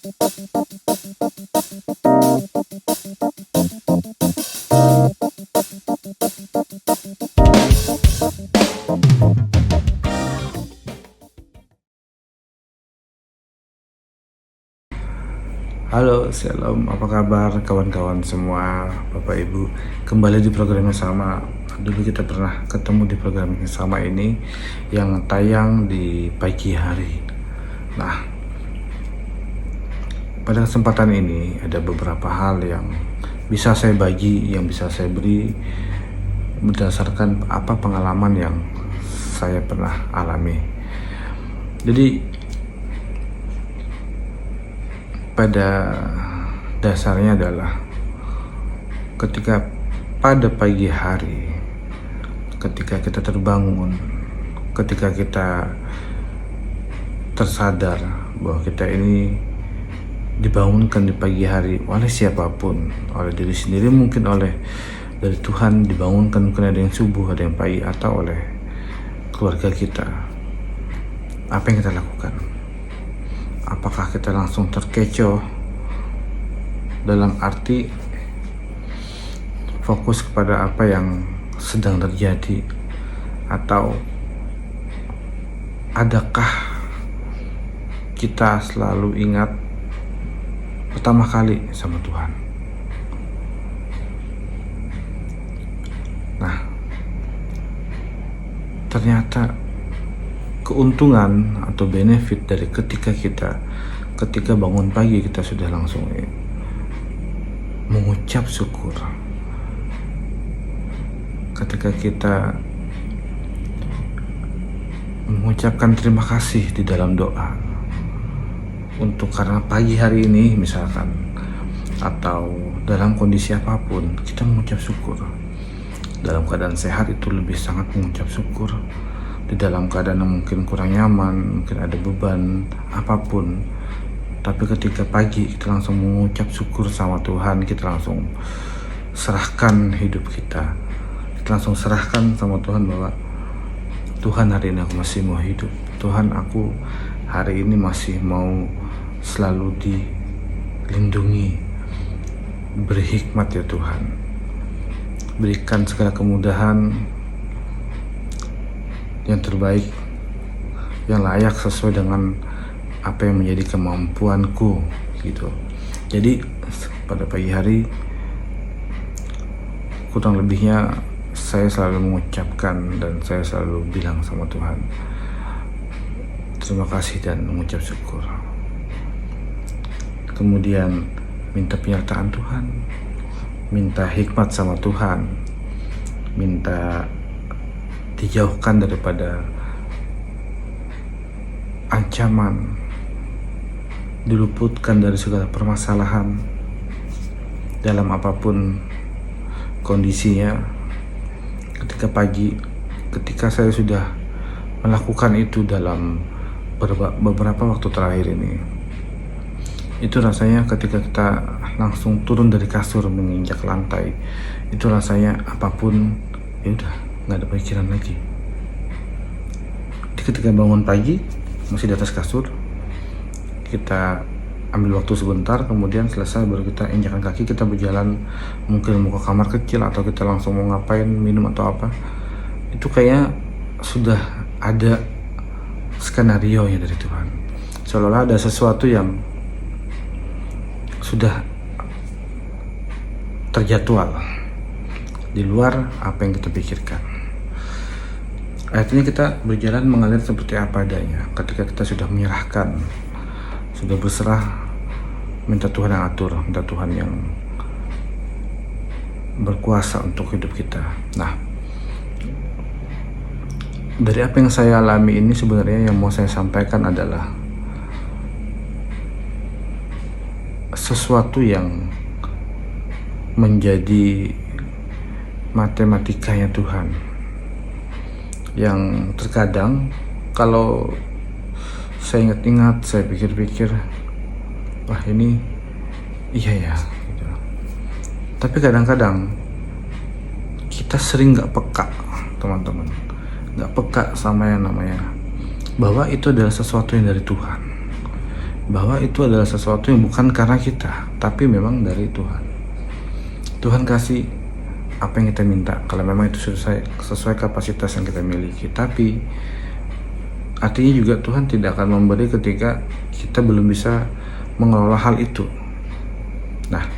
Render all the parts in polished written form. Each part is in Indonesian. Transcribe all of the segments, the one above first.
Halo, shalom, apa kabar kawan-kawan semua, Bapak Ibu? Kembali di program yang sama. Dulu kita pernah ketemu di program yang sama ini, yang tayang di pagi hari. Nah, pada kesempatan ini ada beberapa hal yang bisa saya bagi, yang bisa saya beri berdasarkan apa pengalaman yang saya pernah alami. Jadi pada dasarnya adalah ketika pada pagi hari, ketika kita terbangun, ketika kita tersadar bahwa kita ini dibangunkan di pagi hari oleh siapapun, oleh diri sendiri, mungkin oleh dari Tuhan dibangunkan, mungkin ada yang subuh, ada yang pagi, atau oleh keluarga kita. Apa yang kita lakukan? Apakah kita langsung terkecoh dalam arti fokus kepada apa yang sedang terjadi, atau adakah kita selalu ingat pertama kali sama Tuhan? Nah, ternyata keuntungan atau benefit dari ketika bangun pagi kita sudah langsung mengucap syukur, ketika kita mengucapkan terima kasih di dalam doa untuk karena pagi hari ini misalkan, atau dalam kondisi apapun kita mengucap syukur. Dalam keadaan sehat itu lebih sangat mengucap syukur. Di dalam keadaan yang mungkin kurang nyaman, mungkin ada beban apapun, tapi ketika pagi kita langsung mengucap syukur sama Tuhan, kita langsung serahkan hidup kita langsung serahkan sama Tuhan bahwa Tuhan, hari ini aku masih mau hidup. Tuhan, aku hari ini masih mau selalu dilindungi. Beri hikmat ya Tuhan, berikan segala kemudahan yang terbaik, yang layak sesuai dengan apa yang menjadi kemampuanku gitu. Jadi pada pagi hari kurang lebihnya saya selalu mengucapkan dan saya selalu bilang sama Tuhan terima kasih dan mengucap syukur. Kemudian minta penyertaan Tuhan, minta hikmat sama Tuhan, minta dijauhkan daripada ancaman, diluputkan dari segala permasalahan dalam apapun kondisinya. Ketika pagi, ketika saya sudah melakukan itu dalam beberapa waktu terakhir ini, itu rasanya ketika kita langsung turun dari kasur menginjak lantai, itu rasanya apapun ya udah nggak ada pikiran lagi. Ketika bangun pagi masih di atas kasur, kita ambil waktu sebentar, kemudian selesai baru kita injakan kaki, kita berjalan mungkin mau ke kamar kecil atau kita langsung mau ngapain, minum atau apa. Itu kayaknya sudah ada skenario nya dari Tuhan, seolah-olah ada sesuatu yang sudah terjadwal di luar apa yang kita pikirkan. Artinya kita berjalan mengalir seperti apa adanya. Ketika kita sudah menyerahkan, sudah berserah, minta Tuhan yang atur, minta Tuhan yang berkuasa untuk hidup kita. Nah, dari apa yang saya alami ini sebenarnya yang mau saya sampaikan adalah sesuatu yang menjadi matematikanya Tuhan, yang terkadang kalau saya ingat-ingat, saya pikir-pikir, wah ini iya ya gitu. Tapi kadang-kadang kita sering gak peka, teman-teman, gak peka sama yang namanya bahwa itu adalah sesuatu yang dari Tuhan, bahwa itu adalah sesuatu yang bukan karena kita, tapi memang dari Tuhan. Tuhan kasih apa yang kita minta kalau memang itu sesuai kapasitas yang kita miliki. Tapi artinya juga Tuhan tidak akan memberi ketika kita belum bisa mengelola hal itu. Nah,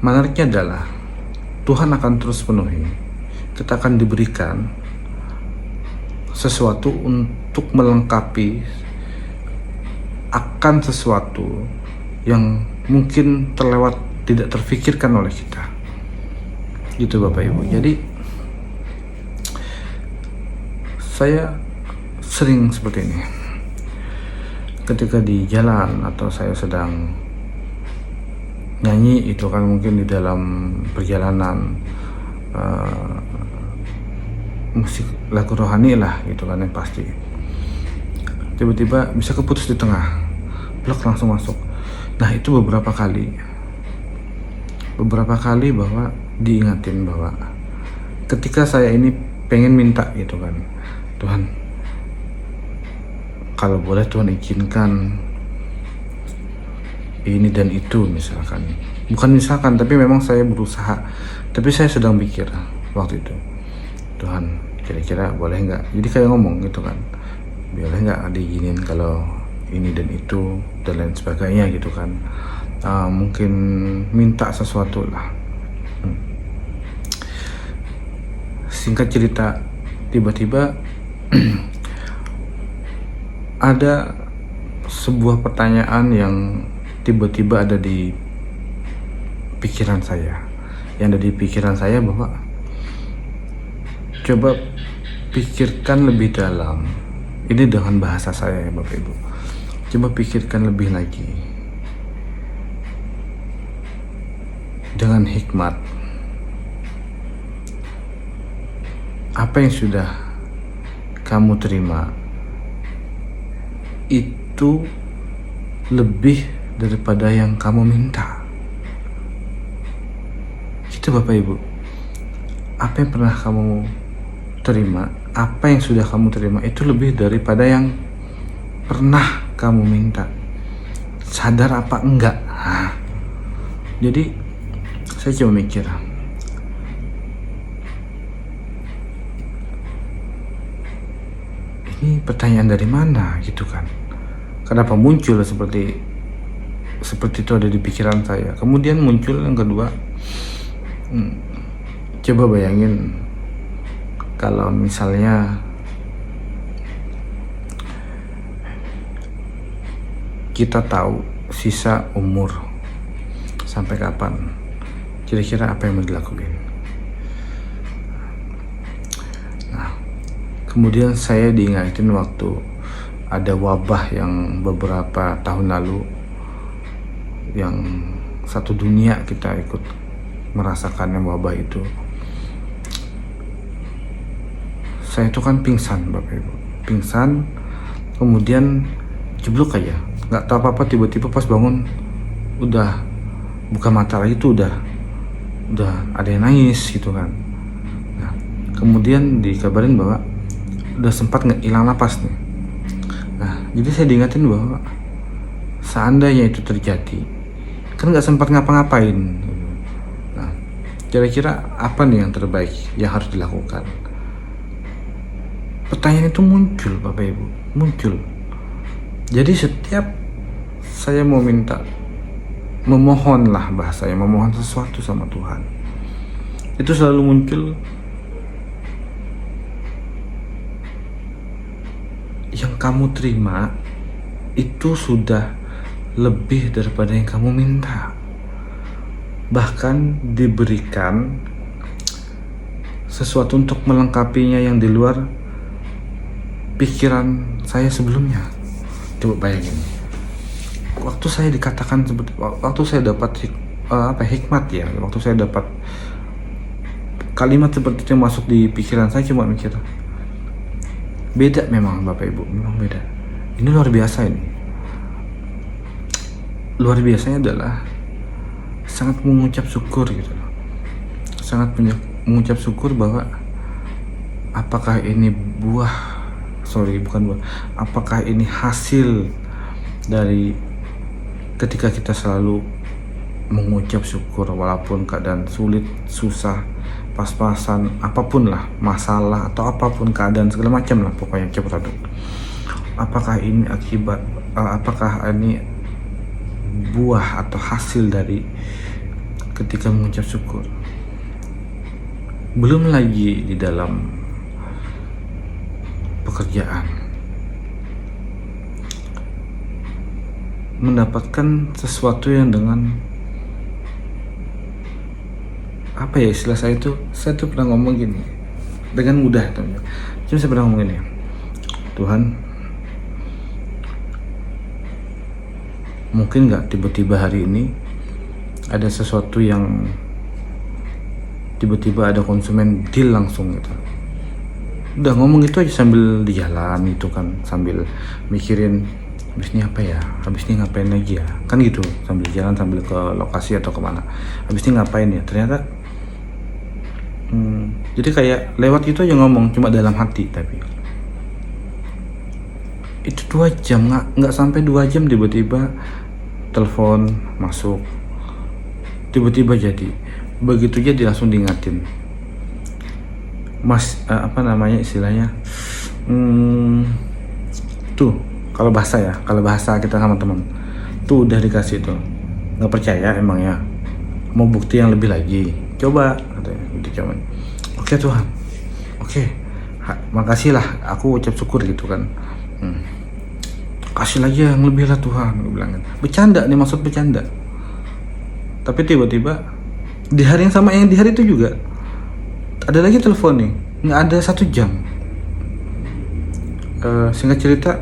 menariknya adalah Tuhan akan terus penuhi. Kita akan diberikan sesuatu untuk melengkapi akan sesuatu yang mungkin tidak terfikirkan oleh kita. Gitu Bapak Ibu. Jadi saya sering seperti ini. Ketika di jalan atau saya sedang nyanyi, itu kan mungkin di dalam perjalanan musik lagu rohani lah gitu kan, yang pasti tiba-tiba bisa keputus di tengah, blok langsung masuk. Nah itu beberapa kali bahwa diingatin bahwa ketika saya ini pengen minta gitu kan, Tuhan kalau boleh Tuhan izinkan ini dan itu misalkan, bukan misalkan tapi memang saya berusaha, tapi saya sedang pikir waktu itu, Tuhan kira-kira boleh nggak, jadi kayak ngomong gitu kan, boleh nggak diizinin kalau ini dan itu dan lain sebagainya gitu kan. Mungkin minta sesuatu lah. Singkat cerita, tiba-tiba ada sebuah pertanyaan yang tiba-tiba ada di pikiran saya. Yang ada di pikiran saya bahwa coba pikirkan lebih dalam. Ini dengan bahasa saya ya Bapak Ibu. Coba pikirkan lebih lagi. Dengan hikmat. Apa yang sudah kamu terima itu lebih daripada yang kamu minta. Gitu Bapak Ibu. Apa yang pernah kamu terima, apa yang sudah kamu terima itu lebih daripada yang pernah kamu minta. Sadar apa enggak? Jadi saya cuma mikir, ini pertanyaan dari mana gitu kan? Kenapa muncul seperti itu ada di pikiran saya. Kemudian muncul yang kedua, coba bayangin kalau misalnya kita tahu sisa umur sampai kapan, kira-kira apa yang mau dilakuin. Nah, kemudian saya diingatin waktu ada wabah yang beberapa tahun lalu, yang satu dunia kita ikut merasakan yang wabah itu. Saya itu kan pingsan Bapak Ibu, pingsan, kemudian jeblok aja, nggak tahu apa-apa, tiba-tiba pas bangun udah buka mata lagi tuh udah ada yang nangis gitu kan. Nah, kemudian dikabarin bahwa udah sempat hilang napas nih. Nah, jadi saya diingatin bahwa seandainya itu terjadi, kan nggak sempat ngapa-ngapain. Nah, kira-kira apa nih yang terbaik yang harus dilakukan? Pertanyaan itu muncul Bapak Ibu, muncul. Jadi setiap saya mau minta, memohon lah bahasanya, memohon sesuatu sama Tuhan, itu selalu muncul yang kamu terima itu sudah lebih daripada yang kamu minta. Bahkan diberikan sesuatu untuk melengkapinya yang di luar pikiran saya sebelumnya. Coba bayangin, waktu saya dikatakan seperti, waktu saya dapat hikmat ya, waktu saya dapat kalimat seperti itu yang masuk di pikiran saya, cuma mikir, beda memang Bapak Ibu, memang beda. Ini luar biasa ini. Luar biasanya adalah sangat mengucap syukur gitu loh. Sangat mengucap syukur bahwa apakah ini apakah ini hasil dari ketika kita selalu mengucap syukur walaupun keadaan sulit, susah, pas-pasan, apapun lah, masalah atau apapun keadaan segala macam lah pokoknya campur aduk. Apakah ini akibat, apakah ini buah atau hasil dari ketika mengucap syukur? Belum lagi di dalam pekerjaan, mendapatkan sesuatu yang dengan apa ya istilah saya tuh pernah ngomong gini dengan mudah teman-teman. Cuma saya pernah ngomong gini, Tuhan, mungkin nggak tiba-tiba hari ini ada sesuatu yang tiba-tiba ada konsumen deal langsung gitu. Udah ngomong itu aja sambil di jalan itu kan, sambil mikirin habis ini apa ya, habis ini ngapain lagi ya, kan gitu, sambil jalan sambil ke lokasi atau kemana, habis ini ngapain ya, ternyata jadi kayak lewat itu aja ngomong cuma dalam hati, tapi itu 2 jam nggak sampai 2 jam tiba-tiba telepon masuk, tiba-tiba jadi begitu aja langsung diingatin, Mas apa namanya istilahnya tuh kalau bahasa kita sama teman tuh udah dikasih tuh, nggak percaya emang ya, mau bukti yang lebih lagi, coba katanya gitu. Cuman oke Tuhan, oke, makasih lah, aku ucap syukur gitu kan, kasih lagi yang lebih lah Tuhan, gue bilang kan. Bercanda nih, maksud bercanda, tapi tiba-tiba di hari yang sama, yang di hari itu juga ada lagi telepon nih, nggak ada 1 jam. Singkat cerita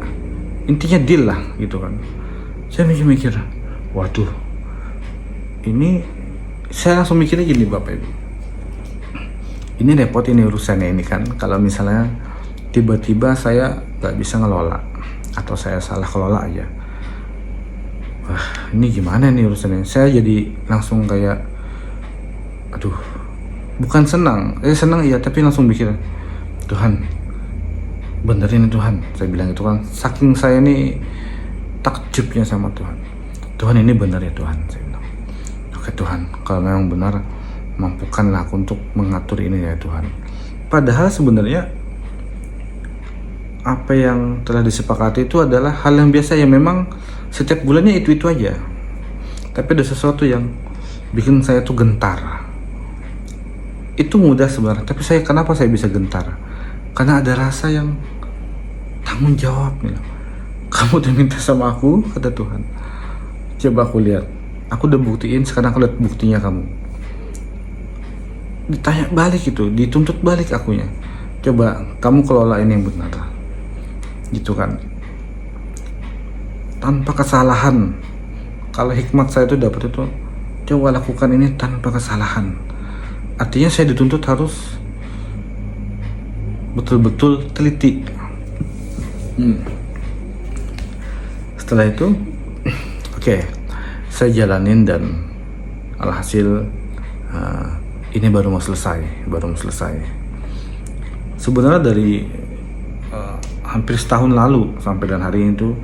intinya deal lah gitu kan. Saya mikir, waduh, ini saya langsung mikirnya gini Bapak Ibu, ini repot ini urusannya ini kan, kalau misalnya tiba-tiba saya nggak bisa ngelola atau saya salah kelola aja, wah ini gimana nih urusannya. Saya jadi langsung kayak aduh, bukan senang iya, tapi langsung mikir, Tuhan benerin Tuhan, saya bilang itu kan, saking saya nih takjubnya sama Tuhan. Tuhan ini benar ya Tuhan, saya bilang. Oke Tuhan, kalau memang benar, mampukanlah aku untuk mengatur ini ya Tuhan. Padahal sebenarnya apa yang telah disepakati itu adalah hal yang biasa, yang memang setiap bulannya itu aja. Tapi ada sesuatu yang bikin saya tuh gentar. Itu mudah sebenarnya, tapi kenapa saya bisa gentar? Karena ada rasa yang tanggung jawab nih. Kamu udah minta sama aku, kata Tuhan. Coba aku lihat, aku udah buktiin, sekarang aku lihat buktinya kamu. Ditanya balik itu, dituntut balik akunya. Coba kamu kelola ini yang benar, gitu kan. Tanpa kesalahan. Kalau hikmat saya itu dapat itu, coba lakukan ini tanpa kesalahan. Artinya saya dituntut harus betul-betul teliti. Setelah itu oke, saya jalanin dan alhasil ini baru mau selesai. Sebenarnya dari hampir setahun lalu sampai dan hari ini tuh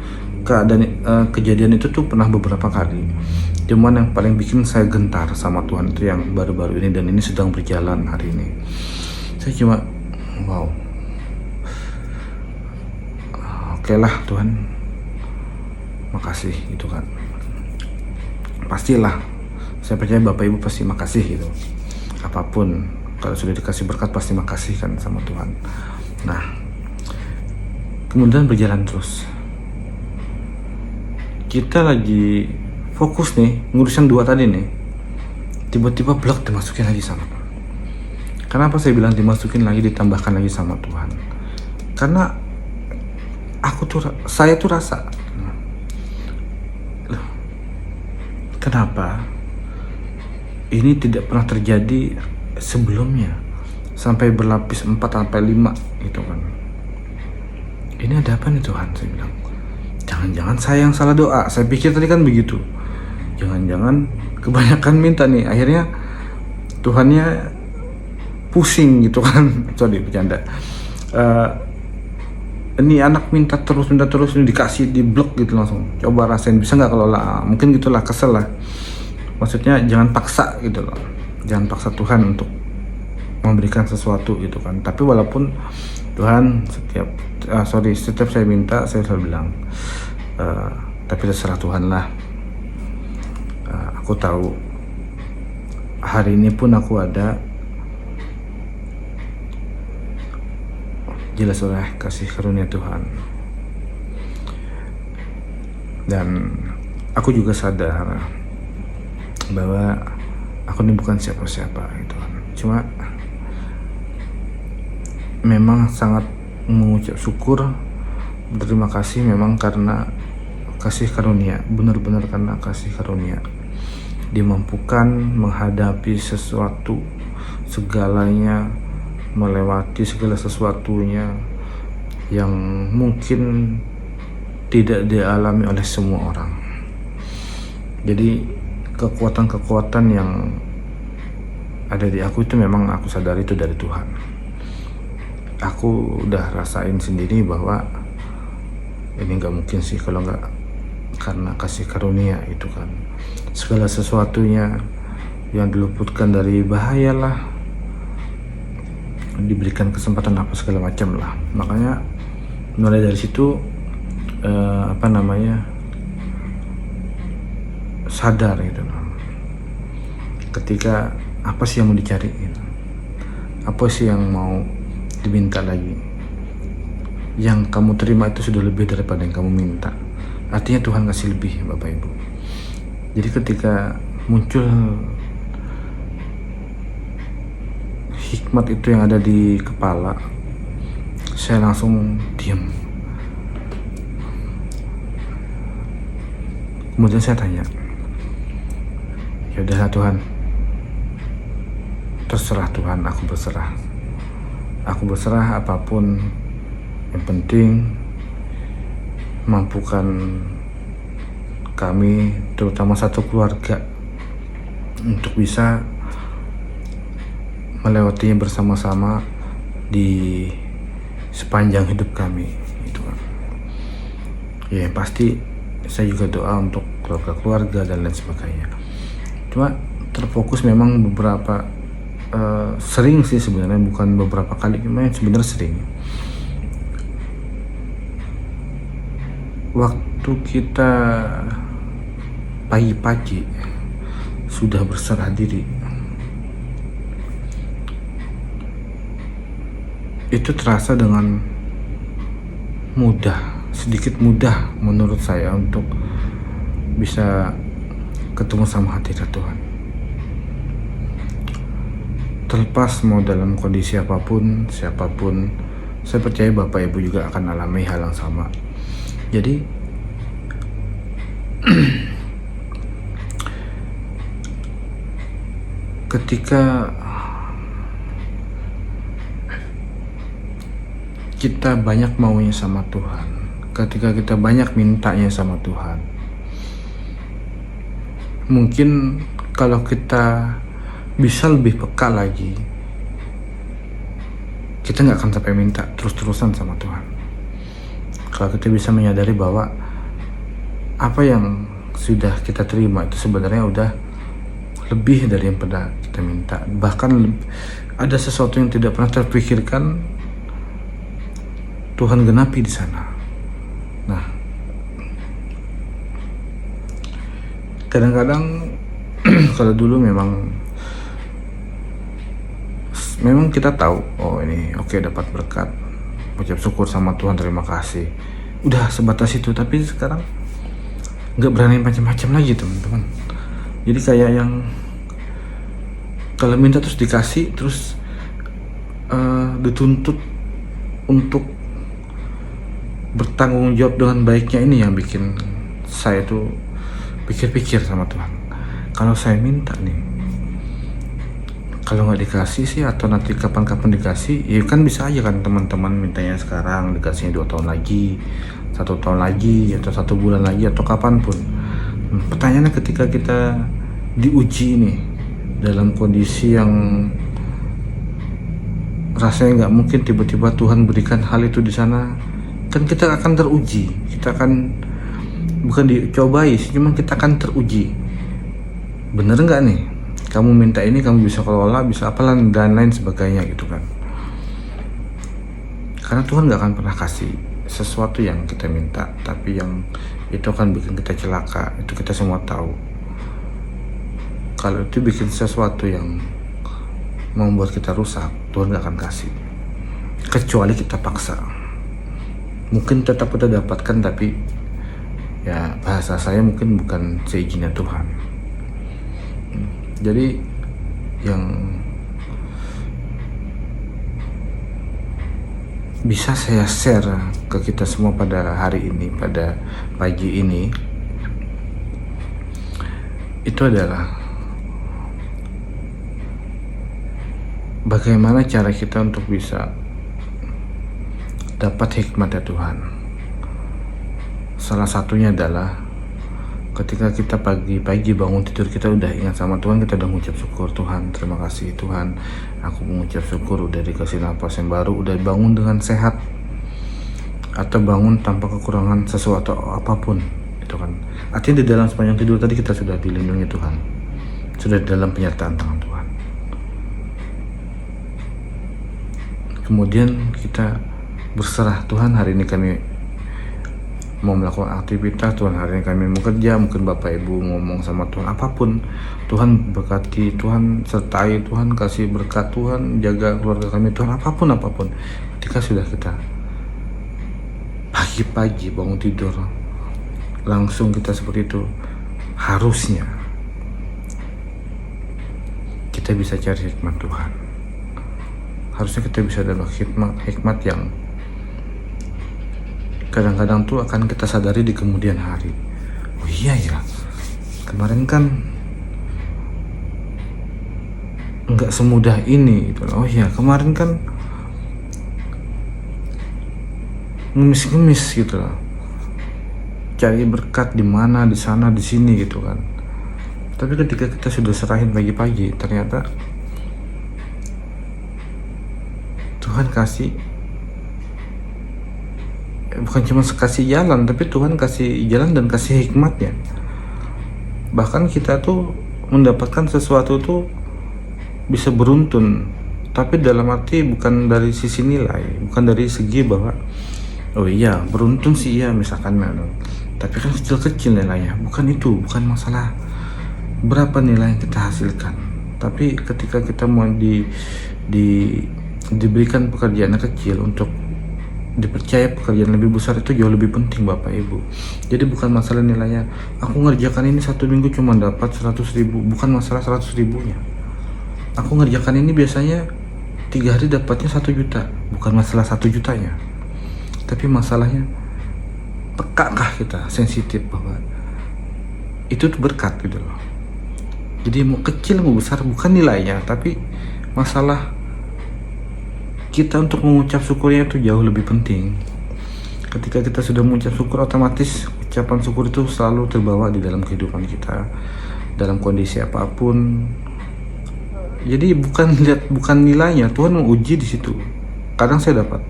kejadian itu tuh pernah beberapa kali. Cuman yang paling bikin saya gentar sama Tuhan itu yang baru-baru ini, dan ini sedang berjalan hari ini. Saya cuma wow, oke lah Tuhan, makasih gitu kan. Pastilah, saya percaya Bapak Ibu pasti makasih gitu. Apapun, kalau sudah dikasih berkat pasti makasih kan sama Tuhan. Nah, kemudian berjalan terus. Kita lagi fokus nih ngurusin 2 tadi nih, tiba-tiba blok dimasukin lagi sama Tuhan. Kenapa saya bilang dimasukin lagi, ditambahkan lagi sama Tuhan? Karena saya tuh rasa, loh, kenapa ini tidak pernah terjadi sebelumnya sampai berlapis 4 sampai 5 gitu kan. Ini ada apa nih Tuhan, saya bilang. Jangan-jangan saya yang salah doa. Saya pikir tadi kan begitu. Jangan-jangan kebanyakan minta nih, akhirnya Tuhannya pusing gitu kan. Sorry, bercanda. ini anak minta terus ini dikasih, di blok gitu langsung. Coba rasain, bisa nggak kalau lah, mungkin gitulah, kesel lah. Maksudnya jangan paksa gitu loh, jangan paksa Tuhan untuk memberikan sesuatu gitu kan. Tapi walaupun Tuhan setiap saya minta, saya selalu bilang tapi terserah Tuhan lah. Aku tahu hari ini pun aku ada jelas oleh kasih karunia Tuhan, dan aku juga sadar bahwa aku ini bukan siapa-siapa gitu kan. Cuma memang sangat mengucap syukur, berterima kasih memang karena kasih karunia, benar-benar karena kasih karunia dimampukan menghadapi sesuatu, segalanya, melewati segala sesuatunya yang mungkin tidak dialami oleh semua orang. Jadi kekuatan-kekuatan yang ada di aku itu memang aku sadari itu dari Tuhan. Aku udah rasain sendiri bahwa ini gak mungkin sih kalau gak karena kasih karunia itu kan. Segala sesuatunya yang diluputkan dari bahaya lah, diberikan kesempatan apa segala macam lah. Makanya mulai dari situ sadar gitu loh, ketika apa sih yang mau dicari gitu, apa sih yang mau diminta lagi. Yang kamu terima itu sudah lebih daripada yang kamu minta. Artinya Tuhan kasih lebih, Bapak Ibu. Jadi ketika muncul hikmat itu yang ada di kepala, saya langsung diam. Kemudian saya tanya, ya udahlah Tuhan, terserah Tuhan, aku berserah apapun, yang penting mampukan kami, terutama satu keluarga, untuk bisa melewatinya bersama-sama di sepanjang hidup kami gitu kan. Ya pasti saya juga doa untuk keluarga dan lain sebagainya. Cuma terfokus memang beberapa sering sih sebenarnya, bukan beberapa kali, cuma sebenarnya sering. Waktu kita pagi-pagi sudah berserah diri, itu terasa dengan sedikit mudah menurut saya untuk bisa ketemu sama hadirat Tuhan. Terlepas mau dalam kondisi apapun, siapapun, saya percaya Bapak Ibu juga akan alami hal yang sama. Jadi ketika kita banyak maunya sama Tuhan, ketika kita banyak mintanya sama Tuhan, mungkin kalau kita bisa lebih peka lagi, kita nggak akan sampai minta terus-terusan sama Tuhan. Kalau kita bisa menyadari bahwa apa yang sudah kita terima itu sebenarnya udah lebih dari yang pernah kita minta. Bahkan ada sesuatu yang tidak pernah terpikirkan, Tuhan genapi di sana. Nah, kadang-kadang kalau dulu memang kita tahu, oh ini oke, dapat berkat, ucap syukur sama Tuhan, terima kasih, udah sebatas itu. Tapi sekarang nggak berani macam-macam lagi teman-teman. Jadi kayak yang kalau minta terus dikasih, terus dituntut untuk bertanggung jawab dengan baiknya. Ini yang bikin saya tuh pikir-pikir sama Tuhan. Kalau saya minta nih, kalau nggak dikasih sih, atau nanti kapan-kapan dikasih, ya kan bisa aja kan teman-teman mintanya sekarang, dikasihnya 2 tahun lagi, 1 tahun lagi, atau 1 bulan lagi, atau kapanpun. Pertanyaannya ketika kita diuji nih dalam kondisi yang rasanya nggak mungkin tiba-tiba Tuhan berikan hal itu di sana, kan kita akan teruji, kita akan bukan dicobai sih, cuman kita akan teruji. Bener nggak nih kamu minta ini, kamu bisa kelola, bisa apalah dan lain sebagainya gitu kan. Karena Tuhan nggak akan pernah kasih sesuatu yang kita minta tapi yang itu akan bikin kita celaka. Itu kita semua tahu. Kalau itu bikin sesuatu yang membuat kita rusak, Tuhan nggak akan kasih, kecuali kita paksa. Mungkin tetap kita dapatkan, tapi ya bahasa saya mungkin bukan seizinnya Tuhan. Jadi yang bisa saya share ke kita semua pada hari ini, pada pagi ini, itu adalah bagaimana cara kita untuk bisa dapat hikmat dari Tuhan. Salah satunya adalah ketika kita pagi-pagi bangun tidur, kita udah ingat sama Tuhan, kita udah mengucap syukur, Tuhan terima kasih Tuhan, aku mengucap syukur udah dikasih napas yang baru, udah bangun dengan sehat, atau bangun tanpa kekurangan sesuatu apapun, itu kan artinya di dalam sepanjang tidur tadi kita sudah dilindungi Tuhan, sudah dalam penyertaan tangan Tuhan. Kemudian kita berserah, Tuhan hari ini kami mau melakukan aktivitas, Tuhan hari ini kami mau kerja, mungkin Bapak Ibu ngomong sama Tuhan apapun, Tuhan berkati, Tuhan sertai, Tuhan kasih berkat, Tuhan jaga keluarga kami, Tuhan apapun. Ketika sudah kita pagi-pagi bangun tidur langsung kita seperti itu, harusnya kita bisa cari hikmat Tuhan. Harusnya kita bisa dapat hikmat yang kadang-kadang tuh akan kita sadari di kemudian hari. Oh iya ya, kemarin kan nggak semudah ini gitu. Oh iya, kemarin kan ngemis-ngemis gitu loh, cari berkat di mana, di sana, di sini gitu kan. Tapi ketika kita sudah serahin pagi-pagi, ternyata Tuhan kasih, bukan cuma kasih jalan, tapi Tuhan kasih jalan dan kasih hikmatnya. Bahkan kita tuh mendapatkan sesuatu tuh bisa beruntun, tapi dalam arti bukan dari sisi nilai, bukan dari segi bahwa oh iya beruntun sih iya misalkan, tapi kan kecil-kecil nilainya, bukan itu, bukan masalah berapa nilai yang kita hasilkan. Tapi ketika kita mau diberikan pekerjaan kecil untuk dipercaya pekerjaan lebih besar, itu jauh lebih penting Bapak Ibu. Jadi bukan masalah nilainya, aku ngerjakan ini 1 minggu cuma dapat 100.000, bukan masalah 100.000-nya. Aku ngerjakan ini biasanya 3 hari dapatnya 1 juta, bukan masalah 1 jutanya, tapi masalahnya pekakah kita, sensitif bahwa itu tuh berkat gitu loh. Jadi mau kecil mau besar bukan nilainya, tapi masalah kita untuk mengucap syukurnya itu jauh lebih penting. Ketika kita sudah mengucap syukur, otomatis ucapan syukur itu selalu terbawa di dalam kehidupan kita, dalam kondisi apapun. Jadi bukan nilainya, Tuhan mau uji di situ. Kadang saya dapat,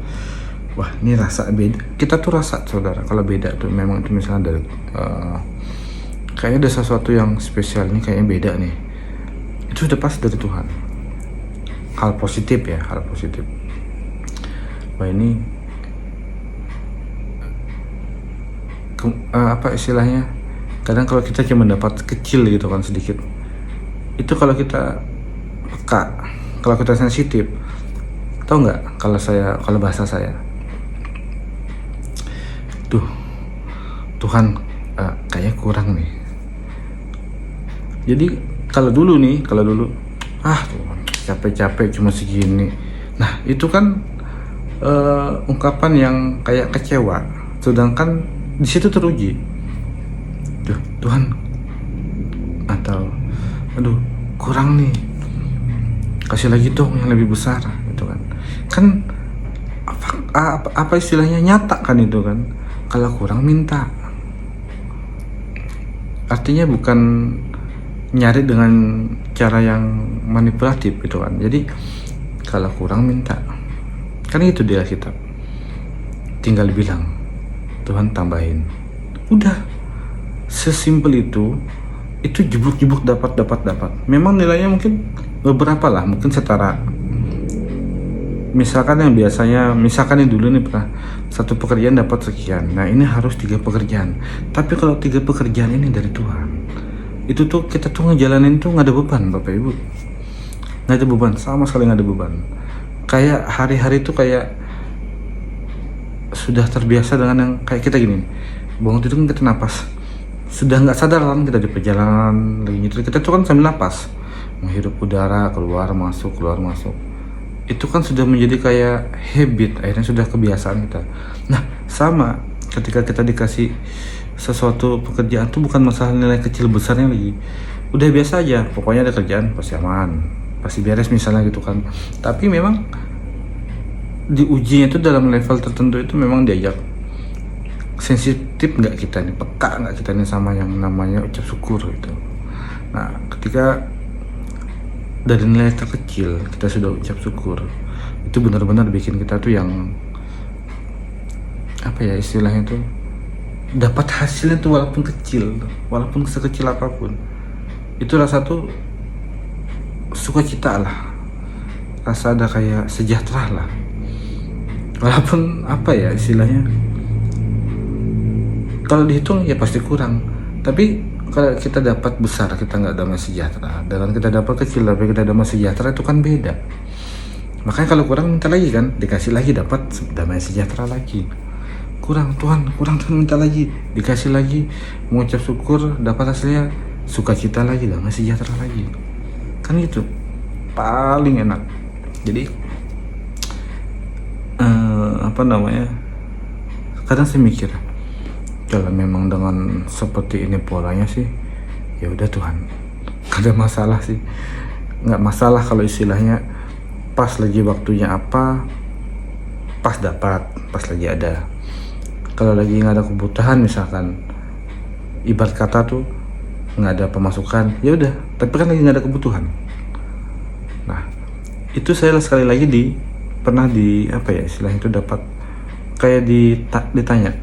wah ini rasa beda. Kita tuh rasa saudara, kalau beda tuh memang itu misalnya dari kayaknya ada sesuatu yang spesial, ini kayaknya beda nih. Itu sudah pasti dari Tuhan. Hal positif ya, hal positif. Wah ini apa istilahnya, kadang kalau kita cuma dapat kecil gitu kan, sedikit, itu kalau kita peka, kalau kita sensitif, tahu nggak, kalau bahasa saya tuh Tuhan kayaknya kurang nih. Jadi kalau dulu Tuhan capek-capek cuma segini, nah itu kan ungkapan yang kayak kecewa, sedangkan di situ teruji, tuh Tuhan, atau aduh kurang nih, kasih lagi dong yang lebih besar, gitu kan apa istilahnya, nyata kan itu kan. Kalau kurang minta, artinya bukan nyari dengan cara yang manipulatif gitu kan. Jadi kalau kurang minta, kan itu dia kitab. tinggal bilang, Tuhan tambahin. Udah, sesimpel itu jeblok-jeblok dapat. Memang nilainya mungkin beberapa lah, mungkin setara. Misalkan yang biasanya, misalkan yang dulu nih pernah satu pekerjaan dapat sekian, nah ini harus 3 pekerjaan. Tapi kalau 3 pekerjaan ini dari Tuhan, itu tuh kita tuh ngejalanin tuh nggak ada beban, Bapak Ibu, nggak ada beban, sama sekali nggak ada beban. Kayak hari-hari tuh kayak sudah terbiasa dengan yang kayak kita gini, bangun tidur kan kita napas, sudah nggak sadar kan kita di perjalanan lagi nyetir, kita tuh kan sambil napas, menghirup udara, keluar masuk. Itu kan sudah menjadi kayak habit, akhirnya sudah kebiasaan kita. Nah, sama ketika kita dikasih sesuatu pekerjaan tuh bukan masalah nilai kecil besarnya lagi. Udah biasa aja, pokoknya ada kerjaan pasti aman, pasti beres misalnya gitu kan. Tapi memang diujinya itu dalam level tertentu itu memang diajak sensitif nggak kita nih, peka nggak kita nih sama yang namanya ucap syukur gitu. Nah, ketika dari nilai terkecil kita sudah ucap syukur, itu benar-benar bikin kita tuh yang apa ya istilahnya tuh, dapat hasilnya tuh walaupun kecil, walaupun sekecil apapun, itu rasa tuh sukacita lah, rasa ada kayak sejahtera lah, walaupun apa ya istilahnya, kalau dihitung ya pasti kurang, tapi kalau kita dapat besar kita nggak damai sejahtera, dengan kita dapat kecil tapi kita damai sejahtera itu kan beda. Makanya kalau kurang minta lagi kan, dikasih lagi dapat damai sejahtera lagi. Kurang Tuhan minta lagi, dikasih lagi, mengucap syukur, dapat hasilnya sukacita lagi, damai sejahtera lagi. Kan itu paling enak. Jadi kadang saya mikir, kalau memang dengan seperti ini polanya sih, ya udah Tuhan, gak ada masalah sih, nggak masalah kalau istilahnya pas lagi waktunya apa, pas dapat, pas lagi ada. Kalau lagi nggak ada kebutuhan misalkan, ibarat kata tuh nggak ada pemasukan, ya udah, tapi kan lagi nggak ada kebutuhan. Nah, itu saya sekali lagi pernah apa ya istilahnya itu dapat kayak ditanya,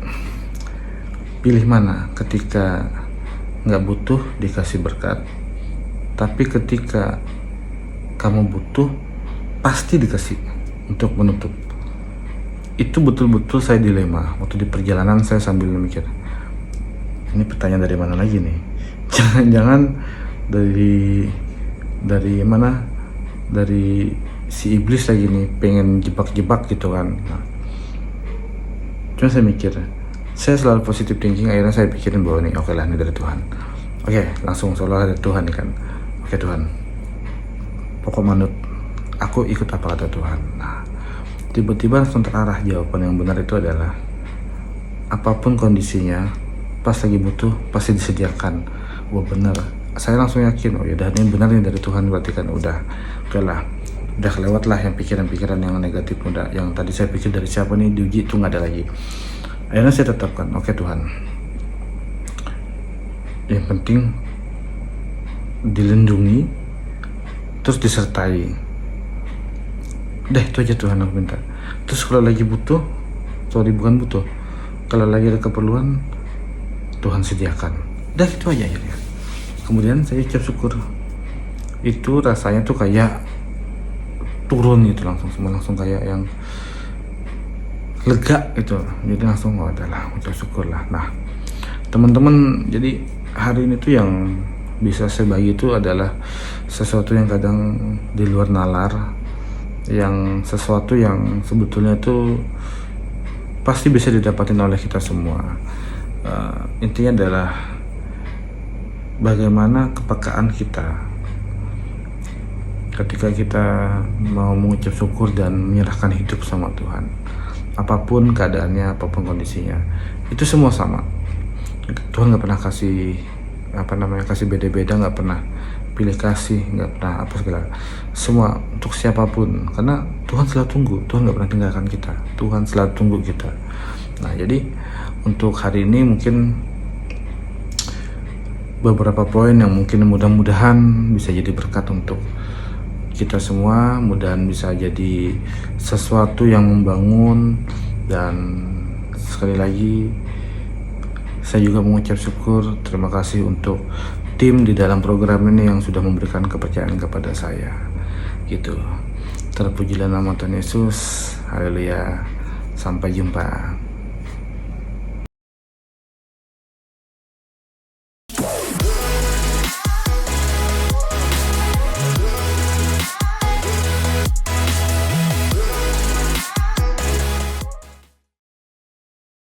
pilih mana ketika nggak butuh dikasih berkat, tapi ketika kamu butuh pasti dikasih untuk menutup. Itu betul-betul saya dilema waktu di perjalanan. Saya sambil mikir, ini pertanyaan dari mana lagi nih, jangan-jangan dari mana, dari si iblis lagi nih, pengen jebak-jebak gitu kan. Nah, cuma saya mikir, saya selalu positive thinking, akhirnya saya pikirin bahwa nih oke lah, ini dari Tuhan. Oke, langsung seolah dari Tuhan nih kan. Oke Tuhan, pokok manut, aku ikut apa kata Tuhan. Nah, tiba-tiba langsung terarah jawaban yang benar itu adalah, apapun kondisinya, pas lagi butuh pasti disediakan. Wah benar, saya langsung yakin, oh ya ini benar nih dari Tuhan, berarti kan udah oke lah, udah kelewat lah yang pikiran-pikiran yang negatif, udah yang tadi saya pikir dari siapa nih diuji itu nggak ada lagi. Akhirnya saya tetapkan, oke Tuhan, yang penting dilindungi, terus disertai. Deh itu aja Tuhan aku minta. Terus kalau lagi butuh, bukan butuh, kalau lagi ada keperluan, Tuhan sediakan. Dah itu aja akhirnya. Kemudian saya ucap syukur. Itu rasanya tuh kayak turun gitu, langsung kayak yang lega gitu. Jadi langsung adalah ucap syukur lah. Nah teman-teman, jadi hari ini tuh yang bisa saya bagi itu adalah sesuatu yang kadang di luar nalar, yang sesuatu yang sebetulnya tuh pasti bisa didapatin oleh kita semua. Intinya adalah bagaimana kepekaan kita ketika kita mau mengucap syukur dan menyerahkan hidup sama Tuhan. Apapun keadaannya, apapun kondisinya, itu semua sama. Tuhan nggak pernah kasih kasih beda-beda, nggak pernah pilih kasih, nggak pernah apa segala, semua untuk siapapun, karena Tuhan selalu tunggu. Tuhan nggak pernah tinggalkan kita, Tuhan selalu tunggu kita. Nah jadi untuk hari ini mungkin beberapa poin yang mungkin mudah-mudahan bisa jadi berkat untuk kita semua, mudahan bisa jadi sesuatu yang membangun dan sekali lagi saya juga mengucap syukur, terima kasih untuk tim di dalam program ini yang sudah memberikan kepercayaan kepada saya. Gitu. Terpujilah nama Tuhan Yesus. Haleluya. Sampai jumpa.